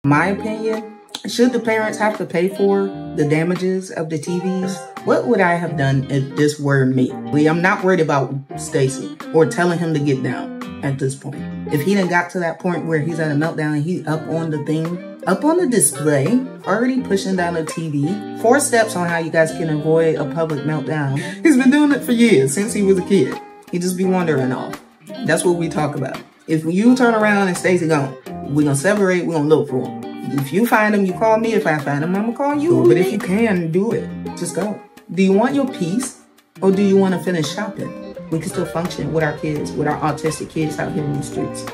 My opinion, should the parents have to pay for the damages of the TVs? What would I have done if this were me? I'm not worried about Stacy or telling him to get down at this point. If he done got to that point where he's at a meltdown and he's up on the thing, up on the display, already pushing down the TV, 4 steps on how you guys can avoid a public meltdown. He's been doing it for years, since he was a kid. He just be wandering off. That's what we talk about. If you turn around and Stacy gone, we're gonna separate, we're gonna look for him. If you find him, you call me. If I find him, I'm gonna call you. But if you can, do it. Just go. Do you want your peace or do you want to finish shopping? We can still function with our kids, with our autistic kids out here in the streets.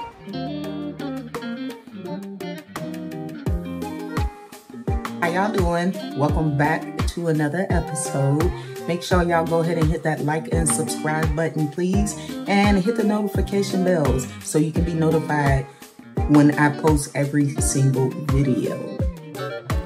How y'all doing? Welcome back to another episode. Make sure y'all go ahead and hit that like and subscribe button, please. And hit the notification bells so you can be notified when I post every single video.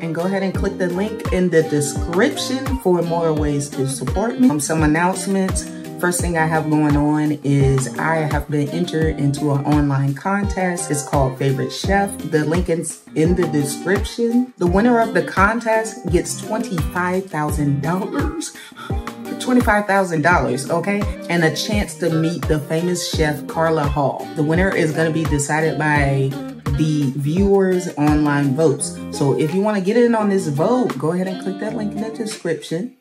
And go ahead and click the link in the description for more ways to support me. Some announcements. First thing I have going on is I have been entered into an online contest. It's called Favorite Chef. The link is in the description. The winner of the contest gets $25,000. $25,000, okay? And a chance to meet the famous chef Carla Hall. The winner is gonna be decided by the viewers' online votes. So if you wanna get in on this vote, go ahead and click that link in the description.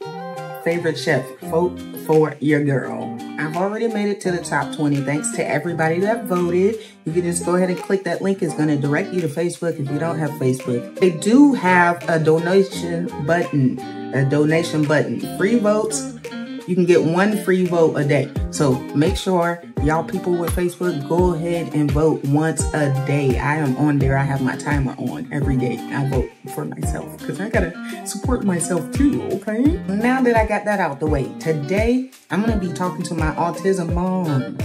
Favorite chef, vote for your girl. I've already made it to the top 20 thanks to everybody that voted. You can just go ahead and click that link. It's gonna direct you to Facebook if you don't have Facebook. They do have a donation button, free votes. You can get 1 free vote a day. So make sure y'all people with Facebook, go ahead and vote once a day. I am on there. I have my timer on every day. I vote for myself because I gotta support myself too, okay? Now that I got that out the way, today I'm gonna be talking to my autism moms,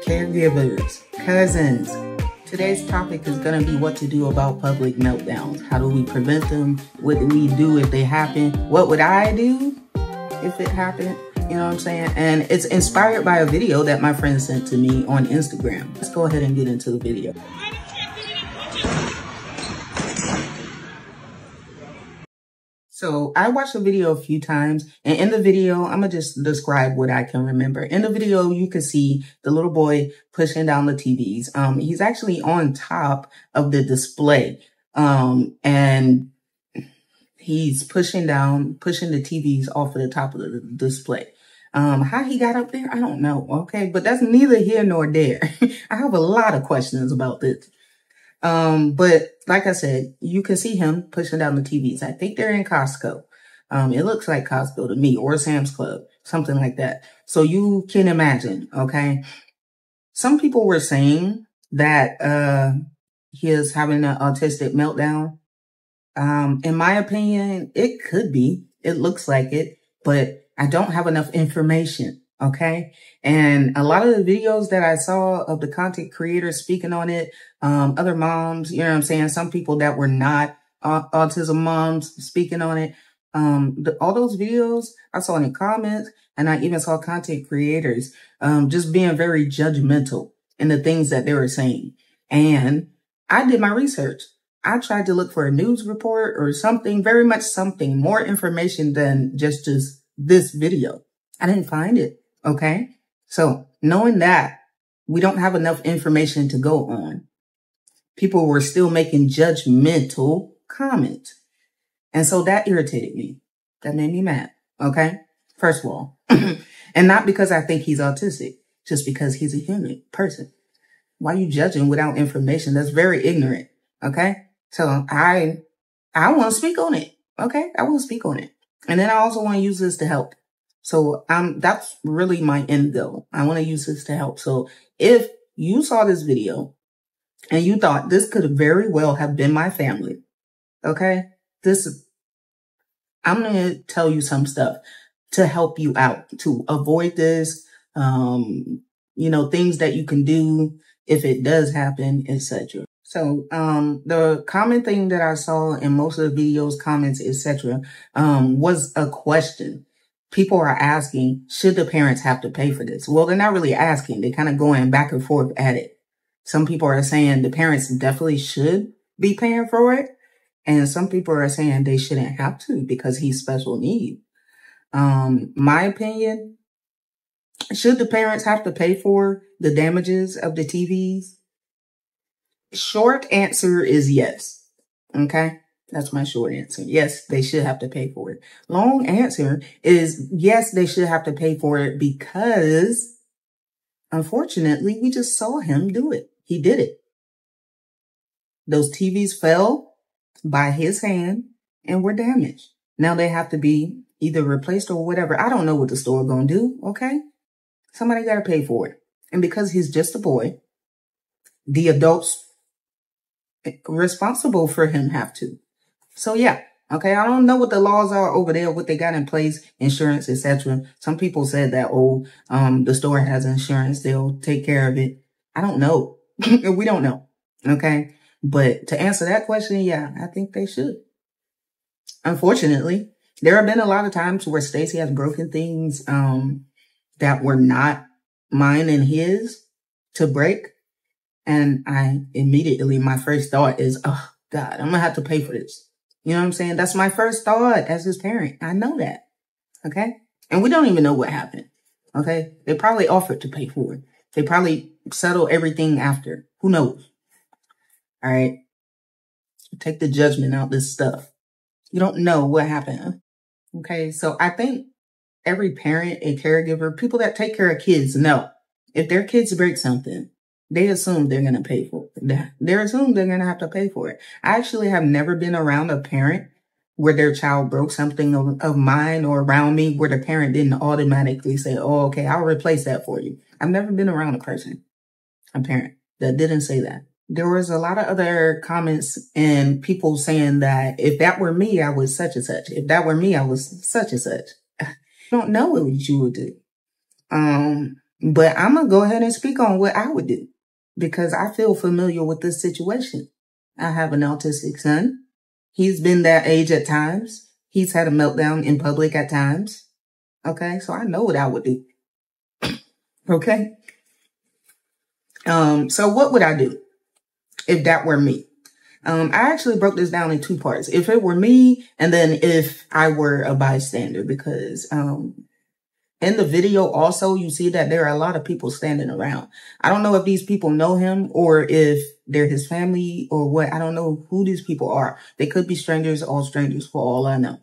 caregivers, cousins. Today's topic is gonna be what to do about public meltdowns. How do we prevent them? What do we do if they happen? What would I do if it happened? You know what I'm saying? And it's inspired by a video that my friend sent to me on Instagram. Let's go ahead and get into the video. So I watched the video a few times, and in the video, I'm gonna just describe what I can remember. In the video, you can see the little boy pushing down the TVs. He's actually on top of the display, and he's pushing the TVs off of the top of the display. How he got up there, I don't know, okay? But that's neither here nor there. I have a lot of questions about this. But like I said, you can see him pushing down the TVs. I think they're in Cosco. It looks like Costco to me, or Sam's Club, something like that. So you can imagine, okay? Some people were saying that he is having an autistic meltdown. In my opinion, it could be. It looks like it, but I don't have enough information, okay? And a lot of the videos that I saw of the content creators speaking on it, other moms, you know what I'm saying? Some people that were not autism moms speaking on it. All those videos I saw in the comments, and I even saw content creators just being very judgmental in the things that they were saying. And I did my research. I tried to look for a news report or something, very much something, more information than just this video. I didn't find it, okay? So knowing that we don't have enough information to go on, people were still making judgmental comments. And so that irritated me. That made me mad, okay? First of all, and not because I think he's autistic, just because he's a human person. Why are you judging without information? That's very ignorant, okay? So I want to speak on it. Okay. I want to speak on it. And then I also want to use this to help. So, that's really my end goal. I want to use this to help. So if you saw this video and you thought this could very well have been my family, okay, I'm going to tell you some stuff to help you out, to avoid this, you know, things that you can do if it does happen, etc. So, the common thing that I saw in most of the videos, comments, etc., was a question. People are asking, should the parents have to pay for this? Well, they're not really asking. They're kind of going back and forth at it. Some people are saying the parents definitely should be paying for it. And some people are saying they shouldn't have to because he's special needs. My opinion, should the parents have to pay for the damages of the TVs? Short answer is yes. Okay? That's my short answer. Yes, they should have to pay for it. Long answer is yes, they should have to pay for it because, unfortunately, we just saw him do it. He did it. Those TVs fell by his hand and were damaged. Now they have to be either replaced or whatever. I don't know what the store gonna do, okay? Somebody gotta pay for it. And because he's just a boy, the adults responsible for him have to. So yeah, okay, I don't know what the laws are over there, what they got in place, insurance, etc. Some people said that, the store has insurance, they'll take care of it. I don't know. We don't know, okay? But to answer that question, yeah, I think they should. Unfortunately, there have been a lot of times where Stacy has broken things that were not mine and his to break. And my first thought is, oh, God, I'm going to have to pay for this. You know what I'm saying? That's my first thought as his parent. I know that. Okay? And we don't even know what happened. Okay? They probably offered to pay for it. They probably settled everything after. Who knows? All right? Take the judgment out of this stuff. You don't know what happened. Okay? So I think every parent and caregiver, people that take care of kids know if their kids break something, they assume they're going to pay for it. They assume they're going to have to pay for it. I actually have never been around a parent where their child broke something of mine or around me where the parent didn't automatically say, oh, okay, I'll replace that for you. I've never been around a parent that didn't say that. There was a lot of other comments and people saying that if that were me, I was such and such. If that were me, I was such and such. I don't know what you would do. But I'm going to go ahead and speak on what I would do because I feel familiar with this situation. I have an autistic son. He's been that age at times. He's had a meltdown in public at times. Okay. So I know what I would do. Okay. So what would I do if that were me? I actually broke this down in two parts. If it were me and then if I were a bystander, because, in the video also, you see that there are a lot of people standing around. I don't know if these people know him or if they're his family or what. I don't know who these people are. They could be strangers, all strangers for all I know.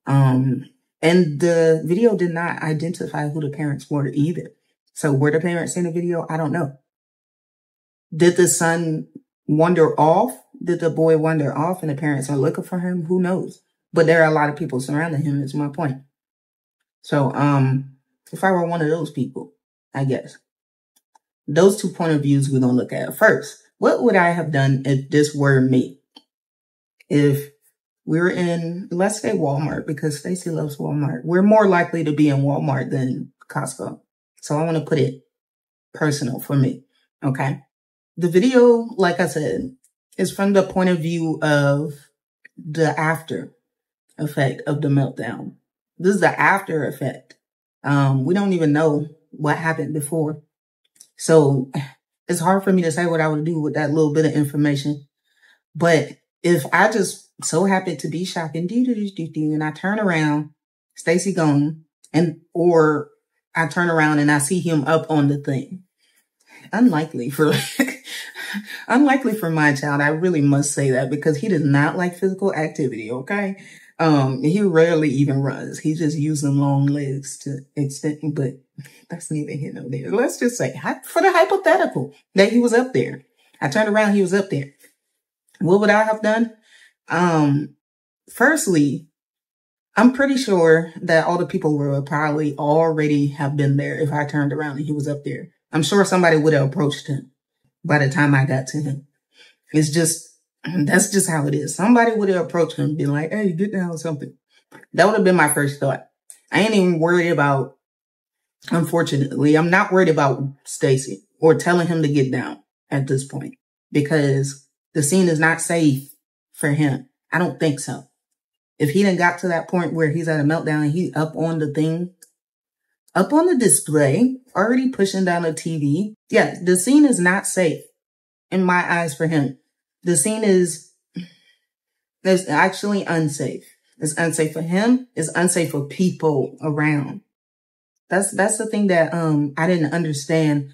And the video did not identify who the parents were either. So were the parents in the video? I don't know. Did the son wander off? Did the boy wander off and the parents are looking for him? Who knows? But there are a lot of people surrounding him is my point. So, if I were one of those people, I guess. Those 2 point of views we're going to look at. First, what would I have done if this were me? If we were in, let's say Walmart, because Stacy loves Walmart. We're more likely to be in Walmart than Costco. So I want to put it personal for me. Okay. The video, like I said, is from the point of view of the after effect of the meltdown. This is the after effect. We don't even know what happened before. So it's hard for me to say what I would do with that little bit of information. But if I just so happen to be shopping, and I turn around, Stacy gone, or I turn around and I see him up on the thing. Unlikely for my child. I really must say that because he does not like physical activity. Okay. He rarely even runs. He just uses them long legs to extend, but that's neither here nor there. Let's just say for the hypothetical that he was up there. I turned around, he was up there. What would I have done? Firstly, I'm pretty sure that all the people would probably already have been there if I turned around and he was up there. I'm sure somebody would have approached him by the time I got to him. That's just how it is. Somebody would have approached him and been like, hey, get down or something. That would have been my first thought. I ain't even worried about, unfortunately, I'm not worried about Stacy or telling him to get down at this point because the scene is not safe for him. I don't think so. If he done got to that point where he's at a meltdown and he's up on the thing, up on the display, already pushing down the TV. Yeah, the scene is not safe in my eyes for him. The scene is It's actually unsafe. It's unsafe for him. It's unsafe for people around. That's the thing that I didn't understand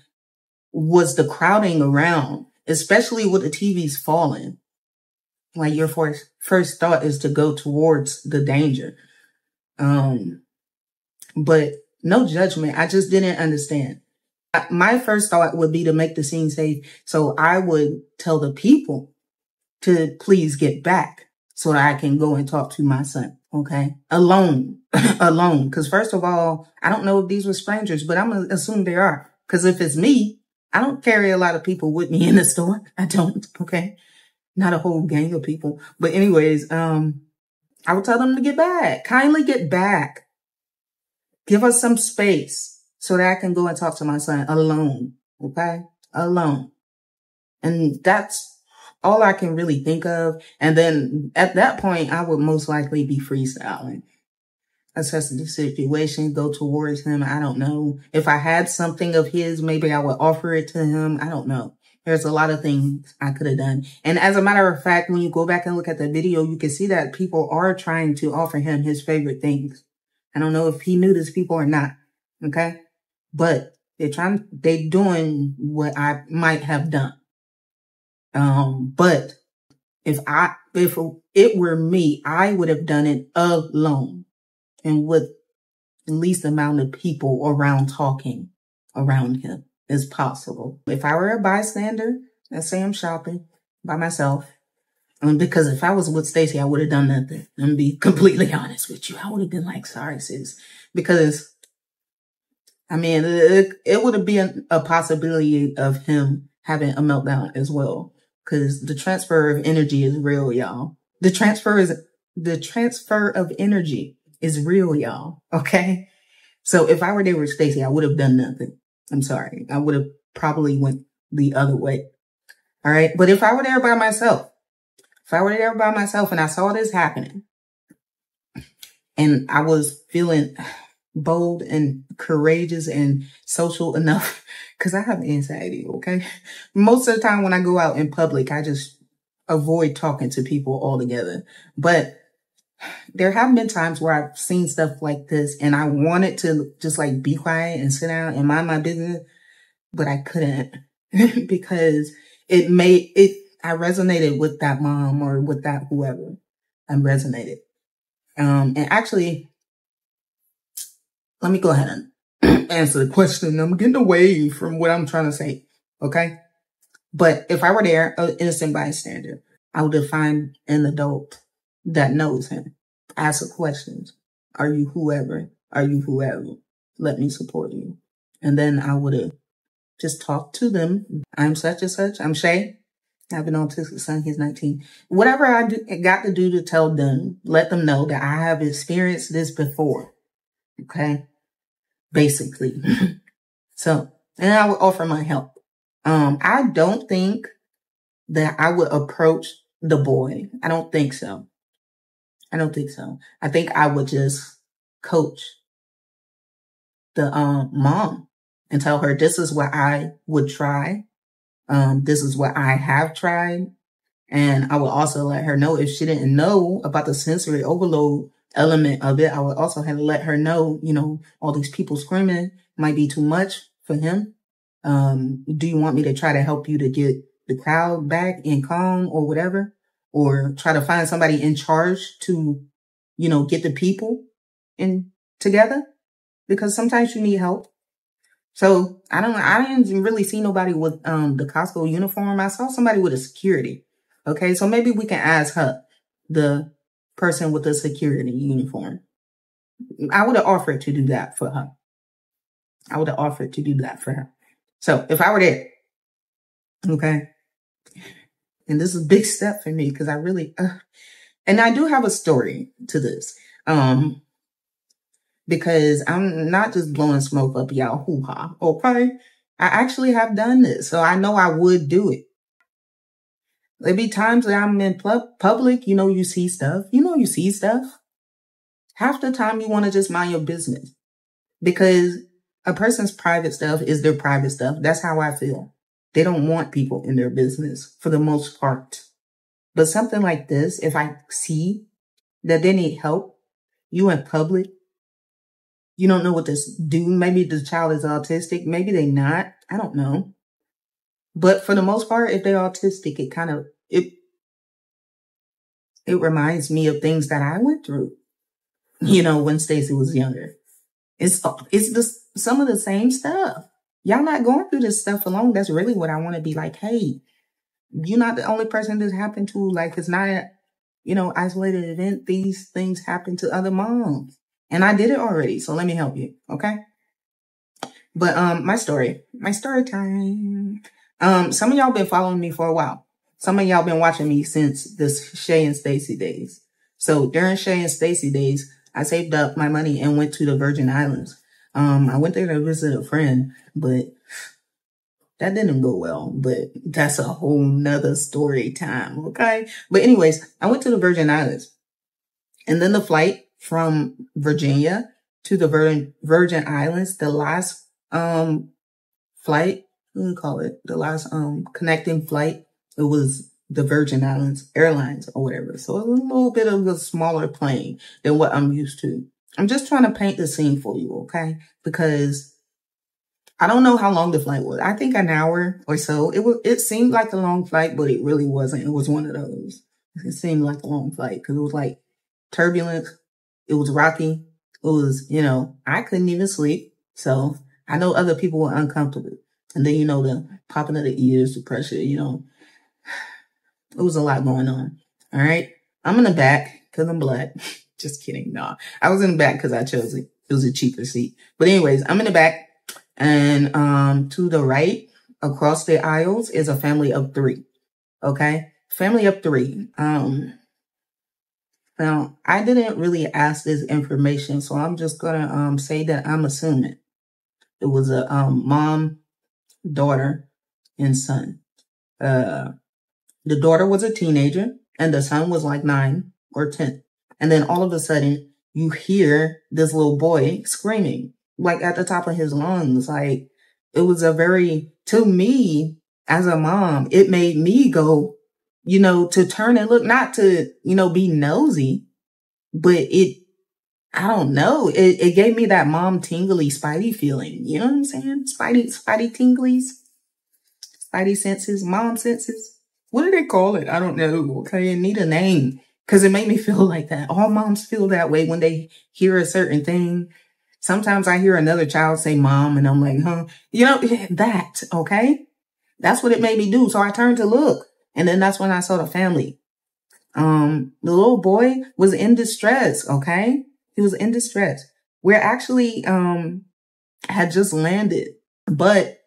was the crowding around, especially with the TVs falling. Like your first thought is to go towards the danger. But no judgment. I just didn't understand. My first thought would be to make the scene safe. So I would tell the people to please get back so that I can go and talk to my son. Okay. Alone. Alone. Cause first of all, I don't know if these were strangers, but I'm going to assume they are. Cause if it's me, I don't carry a lot of people with me in the store. I don't. Okay. Not a whole gang of people. But anyways, I would tell them to get back. Kindly get back. Give us some space so that I can go and talk to my son alone. Okay? Alone. And that's all I can really think of. And then at that point, I would most likely be freestyling. Assess the situation, go towards him. I don't know. If I had something of his, maybe I would offer it to him. I don't know. There's a lot of things I could have done. And as a matter of fact, when you go back and look at the video, you can see that people are trying to offer him his favorite things. I don't know if he knew these people or not. Okay. But they doing what I might have done. But if it were me, I would have done it alone and with the least amount of people around talking around him as possible. If I were a bystander, let's say I'm shopping by myself, because if I was with Stacy, I would have done nothing. I'm gonna be completely honest with you. I would have been like, sorry, sis, because I mean, it would have been a possibility of him having a meltdown as well. Cause the transfer of energy is real, y'all. The transfer of energy is real, y'all. Okay. So if I were there with Stacy, I would have done nothing. I'm sorry. I would have probably went the other way. All right. But if I were there by myself, and I saw this happening and I was feeling bold and courageous and social enough, because I have anxiety, okay? Most of the time when I go out in public, I just avoid talking to people altogether. But there have been times where I've seen stuff like this and I wanted to just like be quiet and sit down and mind my business, but I couldn't because I resonated with that mom or with that whoever. I resonated. And actually, let me go ahead and answer the question. I'm getting away from what I'm trying to say. Okay. But if I were there, an innocent bystander, I would find an adult that knows him. Ask the questions. Are you whoever? Are you whoever? Let me support you. And then I would have just talked to them. I'm such and such. I'm Shay. I have an autistic son. He's 19. Whatever I got to do to tell them, let them know that I have experienced this before. Okay. Basically. So, and I would offer my help. I don't think that I would approach the boy. I don't think so. I think I would just coach the mom and tell her this is what I would try. This is what I have tried. And I would also let her know if she didn't know about the sensory overload element of it. I would also have to let her know, all these people screaming might be too much for him. Do you want me to try to help you to get the crowd back in calm or whatever? Or try to find somebody in charge to, get the people in together? Because sometimes you need help. So I didn't really see nobody with the Cosco uniform. I saw somebody with a security. Okay, so maybe we can ask her, the person with the security uniform. I would have offered to do that for her. So if I were there, okay, and this is a big step for me because I really, and I do have a story to this, because I'm not just blowing smoke up y'all hoo-ha, okay? I actually have done this, so I know I would do it. There'd be times that I'm in public, you see stuff. Half the time you want to just mind your business because a person's private stuff is their private stuff. That's how I feel. They don't want people in their business for the most part. But something like this, if I see that they need help, you in public, you don't know what to do. Maybe the child is autistic. Maybe they not. I don't know. But for the most part, if they're autistic, it reminds me of things that I went through, when Stacey was younger. It's some of the same stuff. Y'all not going through this stuff alone. That's really what I want to be like. Hey, you're not the only person this happened to. Like, it's not a, isolated event. These things happen to other moms. And I did it already. So let me help you. Okay. But, my story time. Some of y'all been following me for a while. Some of y'all been watching me since this Shay and Stacey days. So during Shay and Stacey days, I saved up my money and went to the Virgin Islands. I went there to visit a friend, but that didn't go well. But that's a whole nother story time, okay? But anyways, I went to the Virgin Islands. And then the flight from Virginia to the Virgin Islands, the last flight, what do you call it? The last connecting flight, it was the Virgin Islands Airlines or whatever. So it was a little bit of a smaller plane than what I'm used to. I'm just trying to paint the scene for you, okay? Because I don't know how long the flight was. I think an hour or so. It seemed like a long flight, but it really wasn't. It was one of those. It seemed like a long flight because it was like turbulence. It was rocky. It was, I couldn't even sleep. So I know other people were uncomfortable. And then, the popping of the ears, the pressure, it was a lot going on. All right. I'm in the back because I'm black. Just kidding. No, I was in the back because I chose it. It was a cheaper seat. But anyways, I'm in the back, and to the right across the aisles is a family of 3. Okay. Family of 3. Now I didn't really ask this information, so I'm just gonna say that I'm assuming it was a mom, daughter, and son. The daughter was a teenager and the son was like 9 or 10. And then all of a sudden you hear this little boy screaming like at the top of his lungs. Like, it was to me as a mom, it made me go, to turn and look, not to, be nosy, but I don't know. It gave me that mom tingly spidey feeling. You know what I'm saying? Spidey tinglies, spidey senses, mom senses. What do they call it? I don't know. Okay, it need a name because it made me feel like that. All moms feel that way when they hear a certain thing. Sometimes I hear another child say mom and I'm like, huh? That, okay? That's what it made me do. So I turned to look. And then that's when I saw the family. The little boy was in distress, okay? He was in distress. We're actually had just landed, but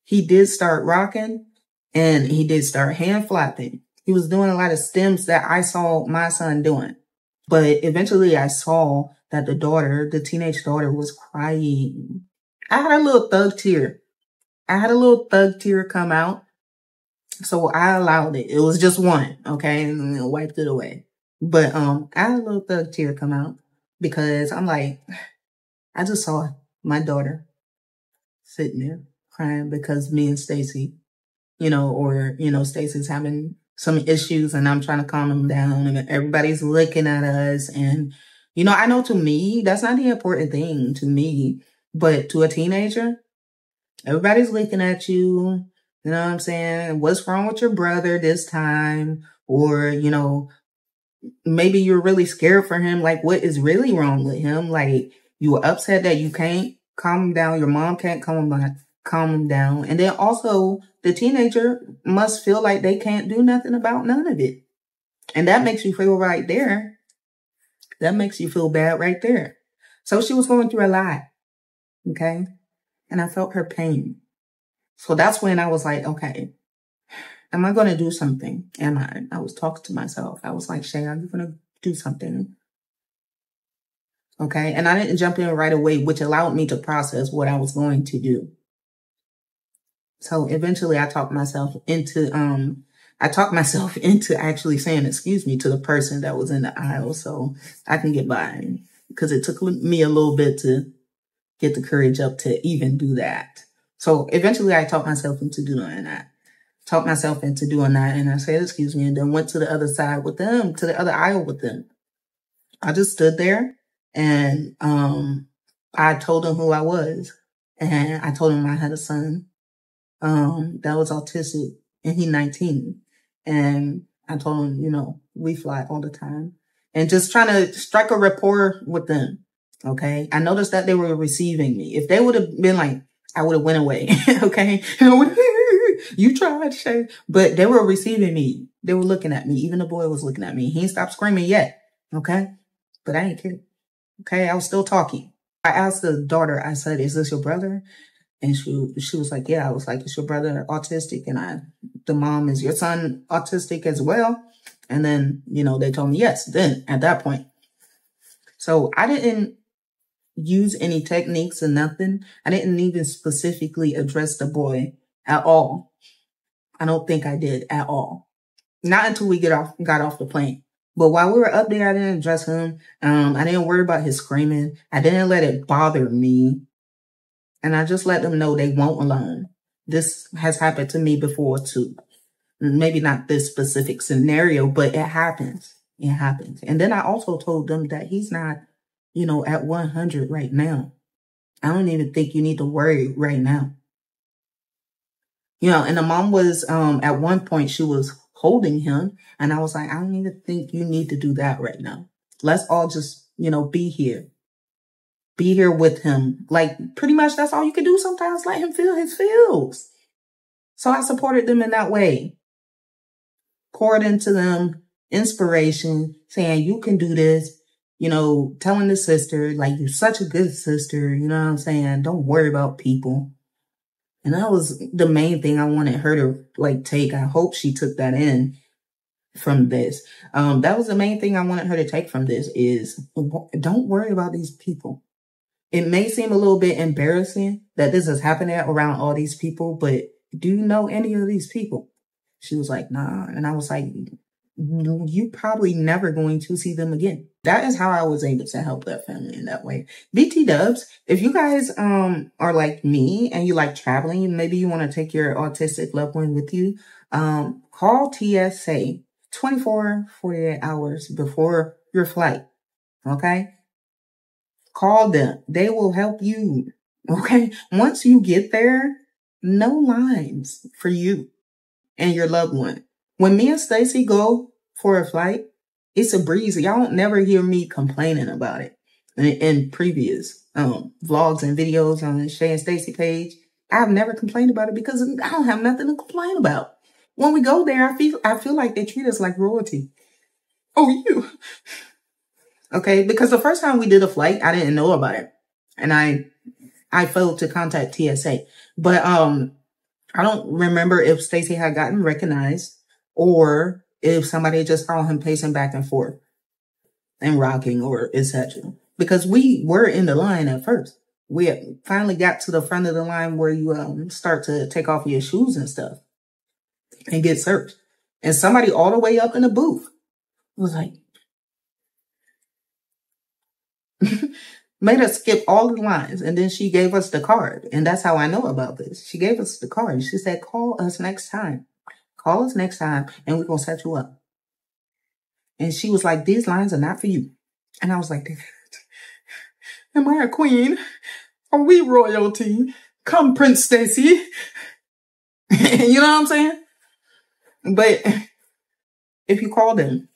he did start rocking and he did start hand flapping. He was doing a lot of stems that I saw my son doing. But eventually I saw that the teenage daughter was crying. I had a little thug tear. Come out. So I allowed it. It was just one, okay? And I wiped it away. But I had a little thug tear come out because I'm like, I just saw my daughter sitting there crying because me and Stacey, Stacey's having some issues and I'm trying to calm them down and everybody's looking at us. And, I know to me, that's not the important thing to me, but to a teenager, everybody's looking at you. You know what I'm saying? What's wrong with your brother this time? Or, maybe you're really scared for him. Like, what is really wrong with him? Like, you were upset that you can't calm him down. Your mom can't calm him down. And then also the teenager must feel like they can't do nothing about none of it. And that makes you feel right there. That makes you feel bad right there. So she was going through a lot. Okay. And I felt her pain. So that's when I was like, okay, am I going to do something? Am I? I was talking to myself. I was like, Shay, are you going to do something? Okay. And I didn't jump in right away, which allowed me to process what I was going to do. So eventually I talked myself into actually saying, excuse me, to the person that was in the aisle so I can get by, because it took me a little bit to get the courage up to even do that. So eventually I talked myself into doing that. talked myself into doing that. And I said, excuse me, and then went to the other side with them, to the other aisle with them. I just stood there and I told him who I was. And I told him I had a son that was autistic, and he's 19. And I told him, you know, we fly all the time. And just trying to strike a rapport with them. Okay. I noticed that they were receiving me. If they would have been like, I would have went away. Okay. You tried, Shay. But they were receiving me. They were looking at me. Even the boy was looking at me. He ain't stopped screaming yet. Okay. But I ain't care. Okay. I was still talking. I asked the daughter, I said, is this your brother? And she was like, yeah. I was like, is your brother autistic? And the mom, is your son autistic as well? And then, you know, they told me yes. Then at that point. So I didn't use any techniques or nothing. I didn't even specifically address the boy at all. I don't think I did at all. Not until we got off the plane. But while we were up there, I didn't address him. I didn't worry about his screaming. I didn't let it bother me. And I just let them know they won't alone. This has happened to me before too. Maybe not this specific scenario, but it happens. It happens. And then I also told them that he's not, you know, at 100 right now. I don't even think you need to worry right now. You know, and the mom was, at one point she was holding him. And I was like, I don't even think you need to do that right now. Let's all just, you know, be here. Be here with him. Like, pretty much that's all you can do sometimes. Let him feel his feels. So I supported them in that way. Poured into them inspiration, saying, you can do this. You know, telling the sister, like, you're such a good sister. You know what I'm saying? Don't worry about people. And that was the main thing I wanted her to, like, take. I hope she took that in from this. That was the main thing I wanted her to take from this is, don't worry about these people. It may seem a little bit embarrassing that this is happening around all these people, but do you know any of these people? She was like, nah. And I was like, no, you probably never going to see them again. That is how I was able to help that family in that way. BT dubs, if you guys are like me and you like traveling, maybe you want to take your autistic loved one with you, call TSA 48 hours before your flight. Okay? Call them. They will help you. Okay? Once you get there, no lines for you and your loved one. When me and Stacy go for a flight, it's a breeze. Y'all won't never hear me complaining about it. In previous vlogs and videos on the Shay and Stacy page, I've never complained about it because I don't have nothing to complain about. When we go there, I feel like they treat us like royalty. Oh, you. Okay, because the first time we did a flight, I didn't know about it. And I failed to contact TSA. But I don't remember if Stacy had gotten recognized or if somebody just found him pacing back and forth and rocking or etc. Because we were in the line at first. We finally got to the front of the line where you start to take off your shoes and stuff and get searched. And somebody all the way up in the booth was like, made us skip all the lines. And then she gave us the card. And that's how I know about this. She gave us the card. She said, call us next time. Call us next time and we're going to set you up. And she was like, these lines are not for you. And I was like, am I a queen? Are we royalty? Come, Prince Stacy. You know what I'm saying? But if you call them,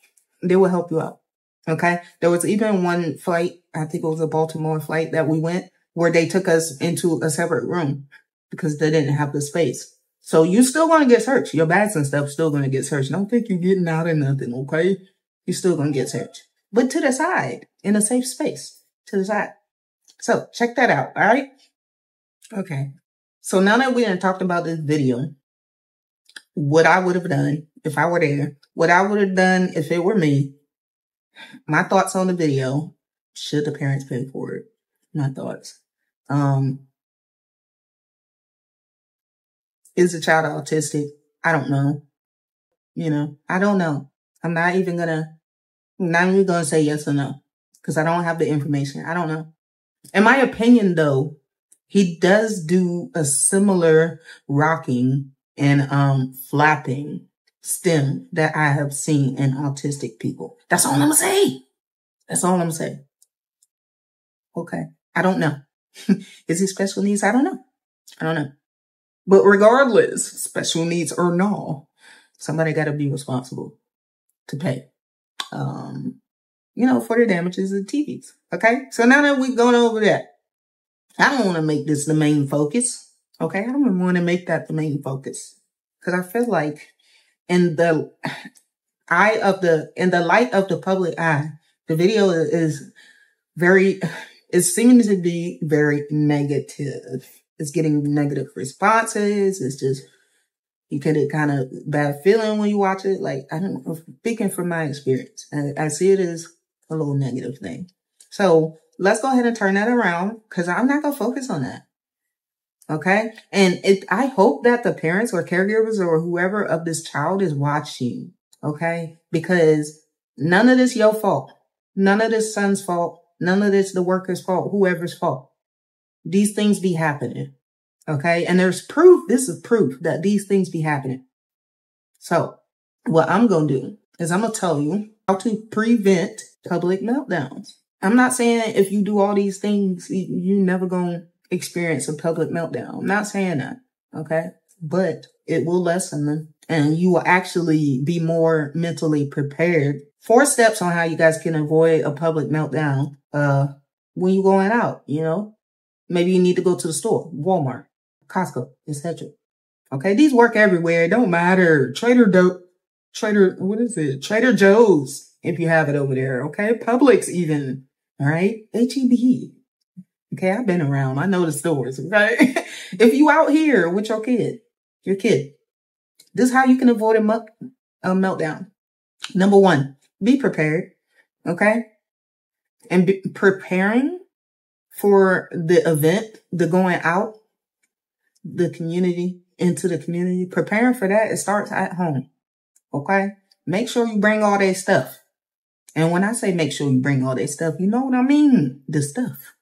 they will help you out. Okay. There was even one flight, I think it was a Baltimore flight that we went where they took us into a separate room because they didn't have the space. So you're still going to get searched. Your bags and stuff still going to get searched. Don't think you're getting out or nothing. Okay. You're still going to get searched, but to the side in a safe space to the side. So check that out. All right. Okay. So now that we done talked about this video, what I would have done if I were there, what I would have done if it were me, my thoughts on the video, should the parents pay for it? My thoughts. Is the child autistic? I don't know. You know, I don't know. I'm not even gonna say yes or no because I don't have the information. I don't know. In my opinion, though, he does do a similar rocking and flapping stem that I have seen in autistic people. That's all I'm gonna say. That's all I'm gonna say. Okay. I don't know. Is he special needs? I don't know. I don't know. But regardless, special needs or no, somebody got to be responsible to pay, for the damages of the TVs. Okay. So now that we've gone over that, I don't want to make this the main focus. Okay. I don't want to make that the main focus because I feel like in the light of the public eye, the video is seeming to be very negative. It's getting negative responses. It's just, you get a kind of bad feeling when you watch it. Like, I don't know, speaking from my experience, I see it as a little negative thing. So let's go ahead and turn that around because I'm not going to focus on that. Okay. And I hope that the parents or caregivers or whoever of this child is watching. Okay. Because none of this your fault. None of this son's fault. None of this the worker's fault, whoever's fault. These things be happening. Okay. And there's proof. This is proof that these things be happening. So what I'm going to do is I'm going to tell you how to prevent public meltdowns. I'm not saying if you do all these things, you never going to experience a public meltdown. I'm not saying that. Okay. But it will lessen them and you will actually be more mentally prepared. 4 steps on how you guys can avoid a public meltdown, when you're going out, Maybe you need to go to the store, Walmart, Cosco, etc. Okay, these work everywhere. It don't matter. Trader Joe's, if you have it over there. Okay, Publix even. All right, HEB. Okay, I've been around. I know the stores. Okay, if you out here with your kid, this is how you can avoid a meltdown. Number 1, be prepared. Okay, and be preparing for the event, the going out, into the community, preparing for that, it starts at home. Okay? Make sure you bring all their stuff. And when I say make sure you bring all their stuff, you know what I mean? The stuff.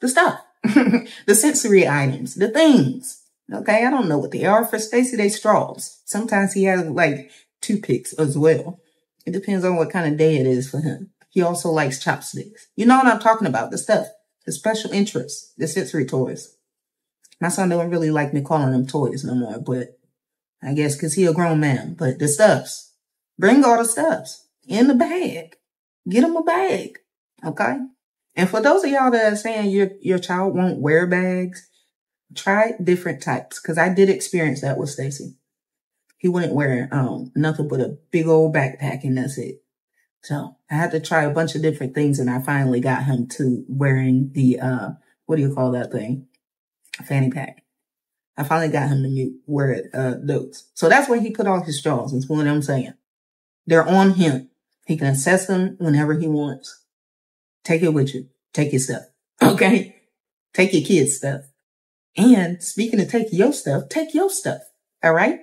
The sensory items, the things. Okay? I don't know what they are. For Stacy, they straws. Sometimes he has like toothpicks as well. It depends on what kind of day it is for him. He also likes chopsticks. You know what I'm talking about? The stuff. The special interests, the sensory toys. My son don't really like me calling them toys no more, but I guess because he a grown man. But the stuffs, bring all the stuffs in the bag. Get him a bag, okay? And for those of y'all that are saying your child won't wear bags, try different types because I did experience that with Stacy. He wouldn't wear nothing but a big old backpack and that's it. So I had to try a bunch of different things and I finally got him to wearing the, what do you call that thing? Fanny pack. I finally got him to wear those. So that's where he put all his straws. That's what I'm saying. They're on him. He can access them whenever he wants. Take it with you. Take your stuff. Okay? Take your kids' stuff. And speaking of take your stuff. All right?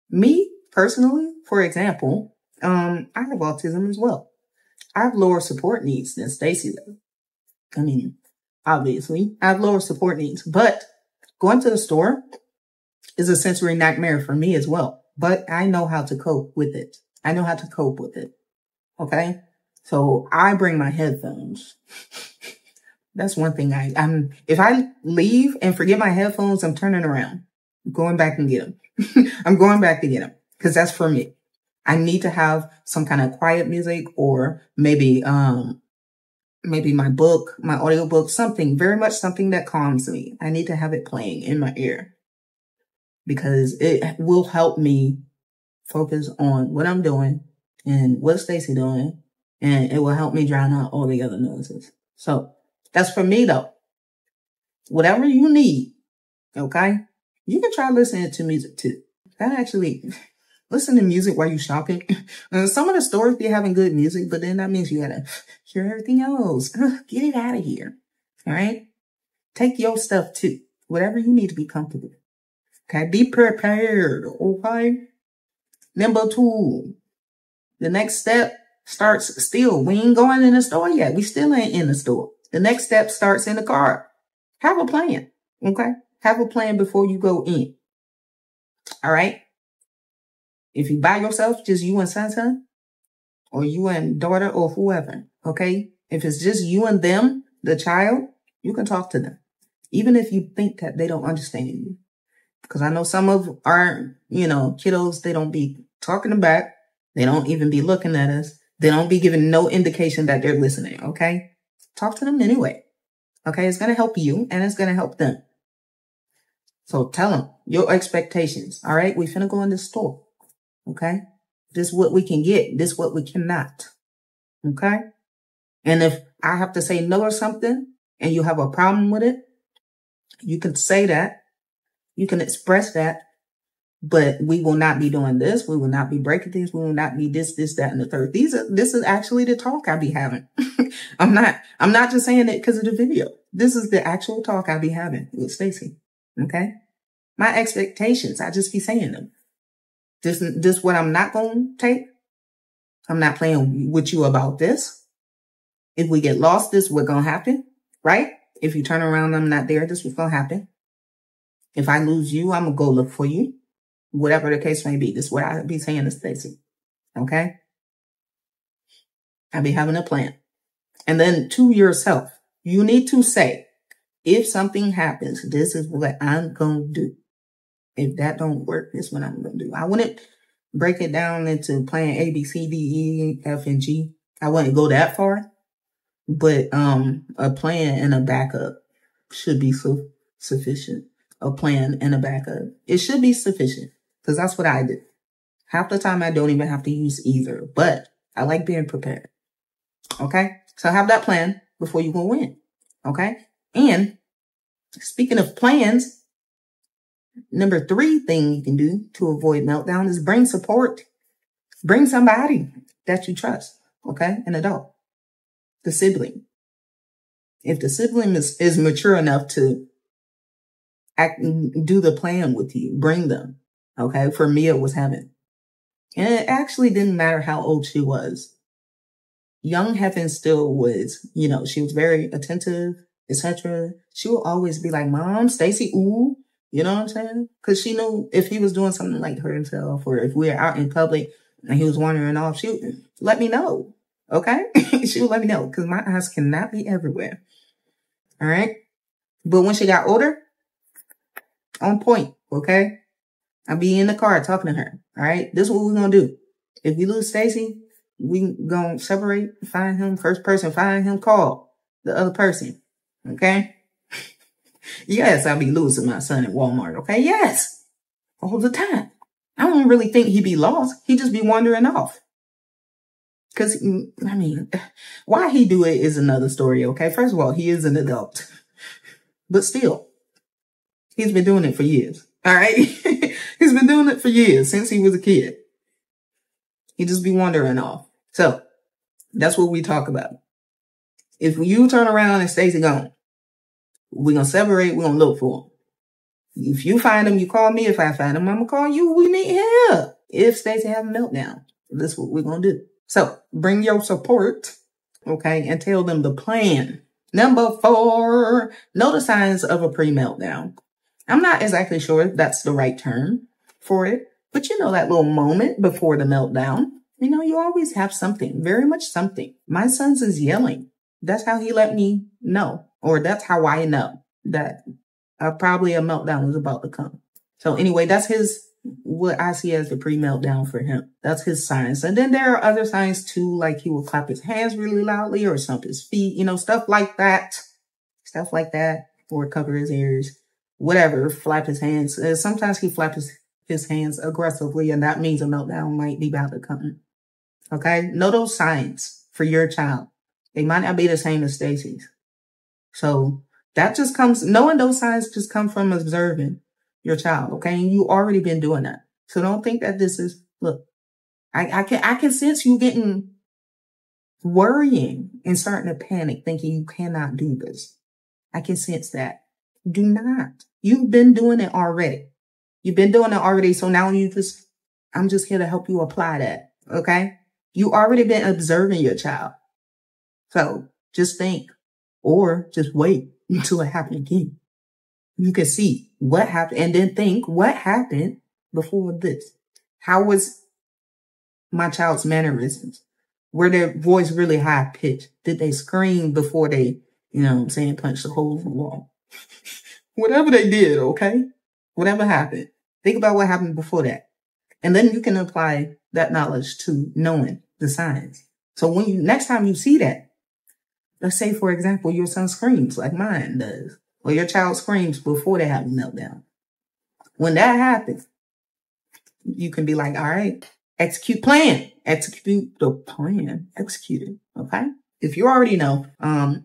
Me, personally, for example, I have autism as well. I have lower support needs than Stacy does. I mean, obviously, I have lower support needs, but going to the store is a sensory nightmare for me as well. But I know how to cope with it. Okay? So I bring my headphones. That's one thing if I leave and forget my headphones, I'm turning around. I'm going back and get them. I'm going back to get them because that's for me. I need to have some kind of quiet music or maybe my book, my audiobook, something that calms me. I need to have it playing in my ear because it will help me focus on what I'm doing and what Stacy doing. And it will help me drown out all the other noises. So that's for me though. Whatever you need. Okay. You can try listening to music too. That actually, listen to music while you're shopping. Some of the stores be having good music, but then that means you gotta hear everything else. Get it out of here. All right? Take your stuff too. Whatever you need to be comfortable. Okay? Be prepared. Okay? Number 2. The next step starts still. We ain't going in the store yet. We still ain't in the store. The next step starts in the car. Have a plan. Okay? Have a plan before you go in. All right. If you by yourself, just you and son, or you and daughter or whoever. Okay. If it's just you and them, the child, you can talk to them. Even if you think that they don't understand you. Because I know some of our, kiddos, they don't be talking back. They don't even be looking at us. They don't be giving no indication that they're listening. Okay. Talk to them anyway. Okay. It's going to help you and it's going to help them. So tell them your expectations. All right. We finna go in the store. Okay. This is what we can get. This is what we cannot. Okay. And if I have to say no or something and you have a problem with it, you can say that. You can express that. But we will not be doing this. We will not be breaking things. We will not be this, that, and the third. This is actually the talk I be having. I'm not just saying it because of the video. This is the actual talk I be having with Stacey. Okay. My expectations, I just be saying them. This what I'm not going to take. I'm not playing with you about this. If we get lost, this is what's going to happen. Right? If you turn around, I'm not there. This is what's going to happen. If I lose you, I'm going to go look for you. Whatever the case may be. This is what I be saying to Stacey. Okay? I be having a plan. And then to yourself, you need to say, if something happens, this is what I'm going to do. If that don't work, this is what I'm going to do. I wouldn't break it down into plan A, B, C, D, E, F, and G. I wouldn't go that far. But a plan and a backup should be sufficient. A plan and a backup. It should be sufficient. Because that's what I do. Half the time I don't even have to use either. But I like being prepared. Okay? So have that plan before you go in. Okay? And speaking of plans, number 3 thing you can do to avoid meltdown is bring support. Bring somebody that you trust. Okay? An adult. The sibling. If the sibling is mature enough to do the plan with you, bring them. Okay. For me, it was heaven. And it actually didn't matter how old she was. Young Heaven still was, she was very attentive, etc. She would always be like, Mom, Stacey, ooh, you know what I'm saying? Because she knew if he was doing something like hurt himself or if we were out in public and he was wandering off, she would let me know. Okay. She would let me know because my eyes cannot be everywhere. All right. But when she got older, on point. Okay. I'll be in the car talking to her. All right. This is what we're going to do. If we lose Stacey, we going to separate, find him, first person, find him, call the other person. Okay. Yes, I'll be losing my son at Walmart. Okay. Yes. All the time. I don't really think he'd be lost. He'd just be wandering off. Because, why he do it is another story. Okay. First of all, he is an adult. But still, he's been doing it for years. All right. He's been doing it for years since he was a kid. He just be wandering off. So that's what we talk about. If you turn around and Stacey gone, we're going to separate. We're going to look for him. If you find him, you call me. If I find him, I'm going to call you. We need help. If Stacey have a meltdown, that's what we're going to do. So bring your support. Okay. And tell them the plan. Number 4, know the signs of a pre-meltdown. I'm not exactly sure if that's the right term for it, but that little moment before the meltdown, you always have something, very much something. My son's is yelling. That's how he let me know, or that's how I know that probably a meltdown is about to come. So anyway, that's what I see as the pre-meltdown for him. That's his signs. And then there are other signs too, like he will clap his hands really loudly or stomp his feet, stuff like that, or cover his ears. Whatever, flap his hands. Sometimes he flaps his hands aggressively, and that means a meltdown might be about to come. Okay? Know those signs for your child. They might not be the same as Stacey's. So that just knowing those signs just come from observing your child. Okay? And you already been doing that. So don't think that this is, look, I can sense you getting worrying and starting to panic, thinking you cannot do this. I can sense that. Do not. You've been doing it already. So now I'm just here to help you apply that. Okay. You already been observing your child. So just think, or just wait until it happens again. You can see what happened and then think what happened before this? How was my child's mannerisms? Were their voice really high pitched? Did they scream before they, you know what I'm saying, punched a hole in the wall? Whatever they did, okay? Whatever happened. Think about what happened before that. And then you can apply that knowledge to knowing the signs. So when you, next time you see that, let's say, for example, your son screams like mine does, or your child screams before they have a meltdown. When that happens, you can be like, all right, execute plan, execute the plan, execute it. Okay. If you already know,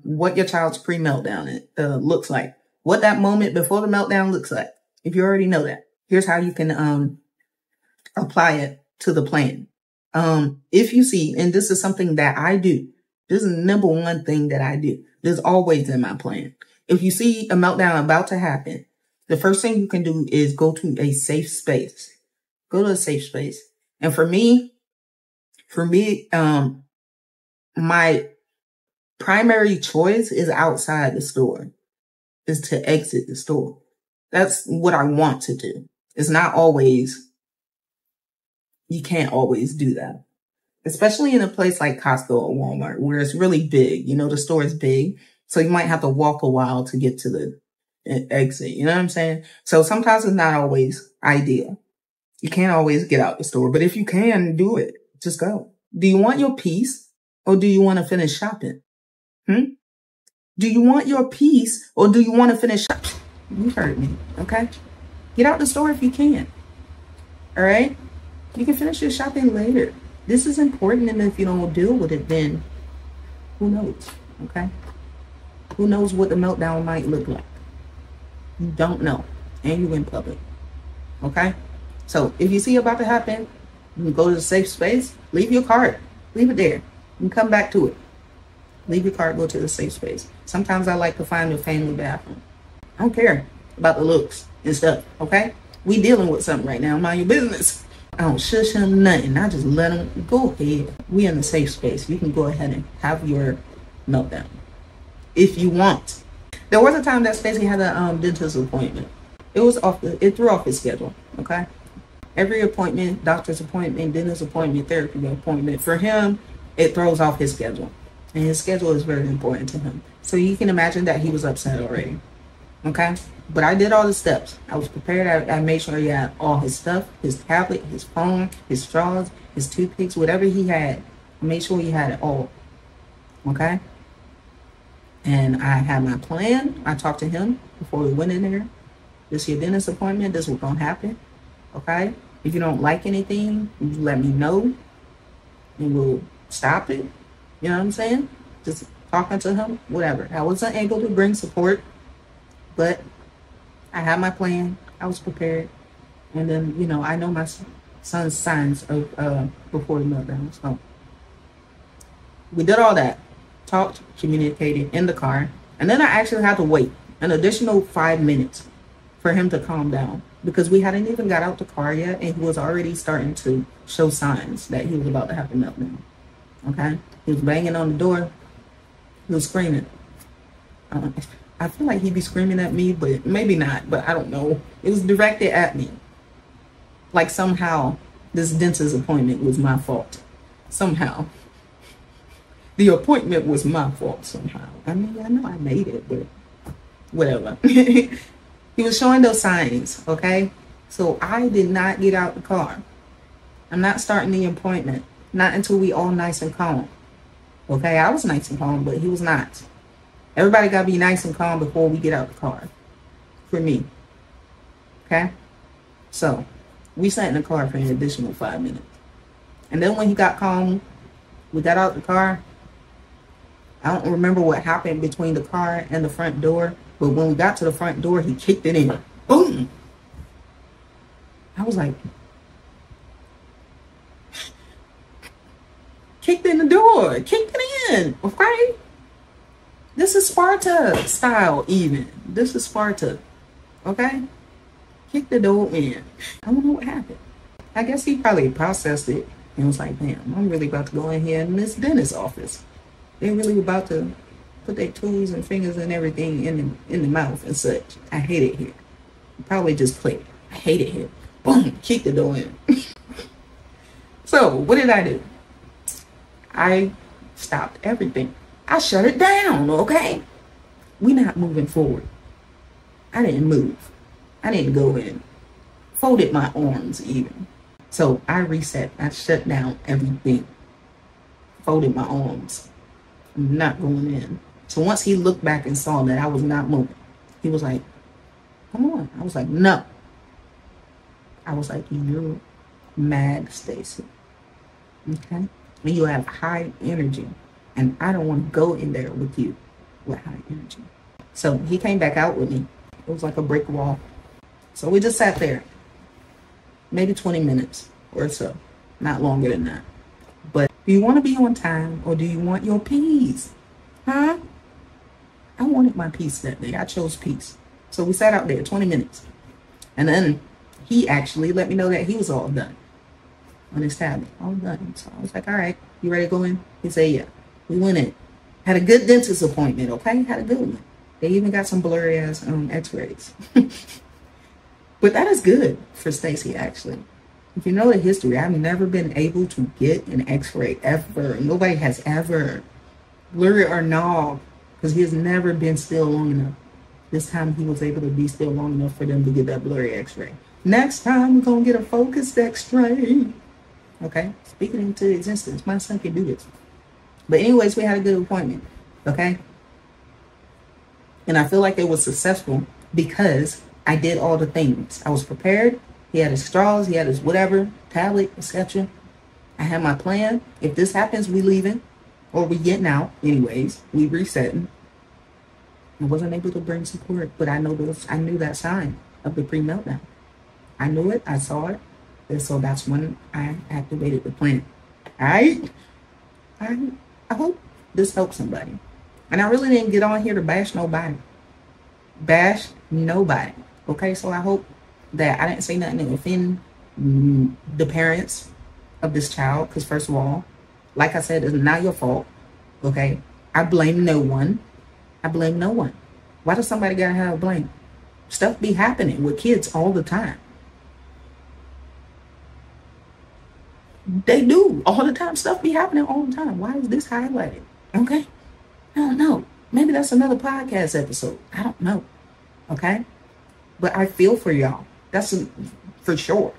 what your child's pre-meltdown looks like, what that moment before the meltdown looks like, if you already know that, here's how you can, apply it to the plan. If you see, and this is something that I do, this is the number one thing that I do. This is always in my plan. If you see a meltdown about to happen, the first thing you can do is go to a safe space. Go to a safe space. And for me, my primary choice is outside the store, is to exit the store. That's what I want to do. It's not always, you can't always do that. Especially in a place like Costco or Walmart, where it's really big. You know, the store is big. So you might have to walk a while to get to the exit. You know what I'm saying? So sometimes it's not always ideal. You can't always get out the store. But if you can, do it. Just go. Do you want your peace or do you want to finish shopping? Do you want your peace or do you want to finish shopping? You heard me. Okay? Get out the store if you can. All right? You can finish your shopping later. This is important, and if you don't deal with it, then who knows, okay? Who knows what the meltdown might look like? You don't know, and you're in public, okay? So if you see it about to happen, you can go to the safe space, leave your card, leave it there, and come back to it. Leave your card, go to the safe space. Sometimes I like to find a family bathroom. I don't care about the looks and stuff, okay? We dealing with something right now, mind your business. I don't shush him, nothing. I just let him go ahead. We in a safe space. You can go ahead and have your meltdown if you want. There was a time that Stacey had a dentist appointment. It threw off his schedule. Okay, every appointment, doctor's appointment, dentist appointment, therapy appointment, for him, it throws off his schedule, and his schedule is very important to him. So you can imagine that he was upset already. Okay. But I did all the steps. I was prepared. I made sure he had all his stuff, his tablet, his phone, his straws, his toothpicks, whatever he had. I made sure he had it all. Okay? And I had my plan. I talked to him before we went in there. This is your dentist appointment. This is what's going to happen. Okay? If you don't like anything, you let me know. And we'll stop it. You know what I'm saying? Just talking to him, whatever. I wasn't able to bring support, but I had my plan. I was prepared. And then, you know, I know my son's signs of before the meltdown. So we did all that. Talked, communicated in the car. And then I actually had to wait an additional 5 minutes for him to calm down, because we hadn't even got out the car yet, and he was already starting to show signs that he was about to have a meltdown. Okay? He was banging on the door. He was screaming. I feel like he'd be screaming at me, but maybe not, but I don't know. It was directed at me. Like somehow this dentist appointment was my fault. Somehow. The appointment was my fault somehow. I mean, I know I made it, but whatever. He was showing those signs, okay? So I did not get out the car. I'm not starting the appointment. Not until we all nice and calm. Okay, I was nice and calm, but he was not. Everybody got to be nice and calm before we get out the car. For me. Okay? So, we sat in the car for an additional 5 minutes. And then when he got calm, we got out the car. I don't remember what happened between the car and the front door. But when we got to the front door, he kicked it in. Boom! I was like, kicked in the door. Kicked it in. Okay? This is Sparta style even. This is Sparta. Okay? Kick the door in. I don't know what happened. I guess he probably processed it and was like, damn, I'm really about to go in here in this dentist's office. They're really about to put their toes and fingers and everything in the mouth and such. I hate it here. Probably just clicked. I hate it here. boom, kick the door in. So what did I do? I stopped everything. I shut it down, okay? We not moving forward. I didn't move. I didn't go in. Folded my arms even. So I reset. I shut down everything. Folded my arms. I'm not going in. So once he looked back and saw that I was not moving, he was like, come on. I was like, no. I was like, you're mad, Stacy. Okay? And you have high energy. And I don't want to go in there with you with high energy. So he came back out with me. It was like a brick wall. So we just sat there. Maybe 20 minutes or so. Not longer than that. But do you want to be on time or do you want your peace? Huh? I wanted my peace that day. I chose peace. So we sat out there 20 minutes. And then he actually let me know that he was all done on his tablet. All done. So I was like, all right, you ready to go in? He said, yeah. We went in. Had a good dentist appointment, okay? Had a good one. They even got some blurry ass x-rays. But that is good for Stacy, actually. If you know the history, I've never been able to get an x-ray ever. Nobody has ever. Blurry or no, because he has never been still long enough. This time he was able to be still long enough for them to get that blurry x-ray. Next time we're going to get a focused x-ray. Okay? Speaking into existence. My son can do this. But anyways, we had a good appointment. Okay? And I feel like it was successful because I did all the things. I was prepared. He had his straws. He had his whatever, tablet, etc. I had my plan. If this happens, we leaving. Or we getting out. Anyways, we resetting. I wasn't able to bring support, but I knew that sign of the pre-meltdown. I knew it. I saw it. And so that's when I activated the plan. All right? I hope this helps somebody. And I really didn't get on here to bash nobody. Bash nobody. Okay? So I hope that I didn't say nothing to offend the parents of this child. Because first of all, like I said, it's not your fault. Okay? I blame no one. I blame no one. Why does somebody gotta have blame? Stuff be happening with kids all the time. They do all the time. Stuff be happening all the time. Why is this highlighted? Okay? I don't know. Maybe that's another podcast episode. I don't know. Okay? But I feel for y'all. That's for sure.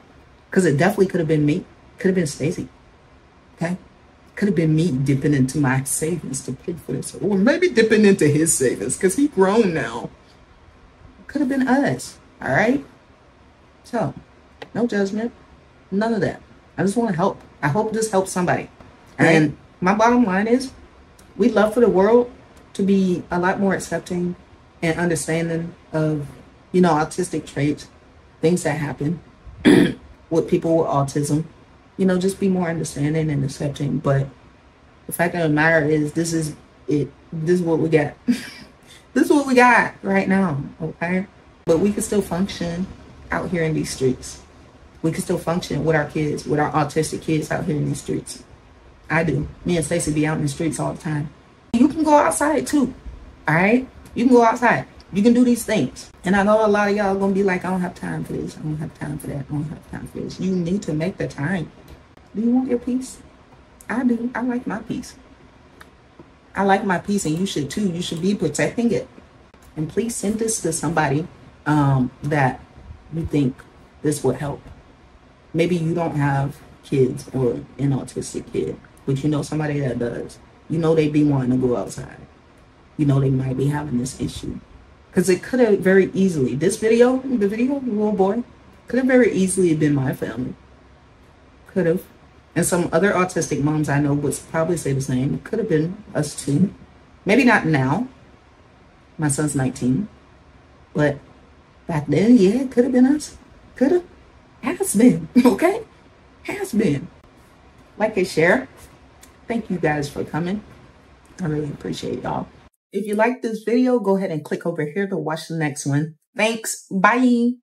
Because it definitely could have been me. Could have been Stacy. Okay? Could have been me dipping into my savings to pay for this. Or maybe dipping into his savings because he's grown now. Could have been us. All right? So, no judgment. None of that. I just want to help. I hope this helps somebody. And my bottom line is, we'd love for the world to be a lot more accepting and understanding of, autistic traits, things that happen with people with autism. Just be more understanding and accepting. But the fact of the matter is, this is it. This is what we got. This is what we got right now, okay? But we can still function out here in these streets. We can still function with our kids, with our autistic kids out here in these streets. I do. Me and Stacey be out in the streets all the time. You can go outside too, all right? You can go outside. You can do these things. And I know a lot of y'all are going to be like, I don't have time for this. I don't have time for that. I don't have time for this. You need to make the time. Do you want your peace? I do. I like my peace. I like my peace, and you should too. You should be protecting it. And please send this to somebody that you think this would help. Maybe you don't have kids or an autistic kid, but you know somebody that does. They be wanting to go outside. They might be having this issue. Because it could have very easily, the little boy, could have very easily been my family. Could have. And some other autistic moms I know would probably say the same. It could have been us too. Maybe not now. My son's 19. But back then, yeah, it could have been us. Could have. Has been. Okay? Has been. Like and share. Thank you guys for coming. I really appreciate y'all. If you like this video, go ahead and click over here to watch the next one. Thanks. Bye.